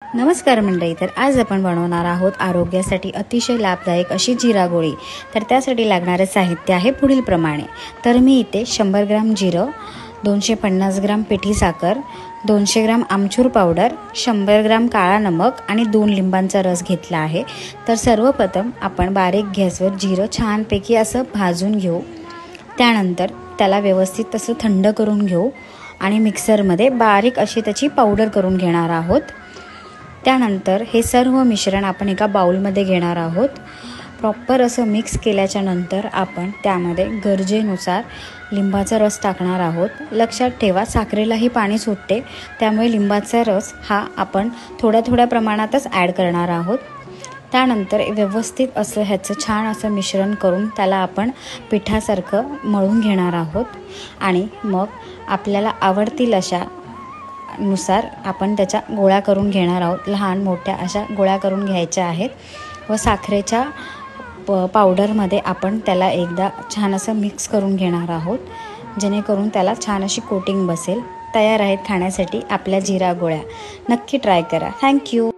नमस्कार मंडळी, तर आज आपण बनवणार आहोत आरोग्यासाठी अतिशय लाभदायक अशी जिरा गोळी। तर त्यासाठी लागणारे साहित्य आहे पुढील प्रमाणे। तर मी इथे 100 ग्राम जिरं, 250 ग्राम पिठी साखर, 200 ग्राम आमचूर पावडर, 100 ग्राम काळा नमक आणि 2 लिंबांचा रस घेतला आहे। तर सर्वप्रथम आपण बारीक गॅसवर जिरं छानपैकी असं भाजून घेऊ। त्यानंतर त्याला व्यवस्थित असं थंड करून घेऊ आणि मिक्सरमध्ये बारीक अशी त्याची पावडर करून घेणार आहोत। त्यानंतर हे सर्व मिश्रण आपण एका बाउलमध्ये घेणार आहोत। प्रॉपर असं मिक्स केल्याच्या नंतर आपण त्यामध्ये गरजेनुसार लिंबाचा रस टाकणार आहोत। लक्षात ठेवा, साखरेलाही पाणी सुटते, त्यामुळे लिंबाचा रस हा आपण थोड्या प्रमाणातच ॲड करणार आहोत। त्यानंतर व्यवस्थित असं ह्याचं छान असं मिश्रण करून त्याला आपण पिठासारखं मळून घेणार आहोत आणि मग आपल्याला आवडतील अशा नुसार आपण त्याच्या गोळ्या करून घेणार आहोत। लहान मोठ्या अशा गोळ्या करून घ्यायच्या आहेत व साखरेच्या पावडरमध्ये आपण त्याला एकदा छान असं मिक्स करून घेणार आहोत, जेणेकरून त्याला छान अशी कोटिंग बसेल। तयार आहेत खाण्यासाठी आपल्या जिरा गोळ्या। नक्की ट्राय करा। थँक्यू।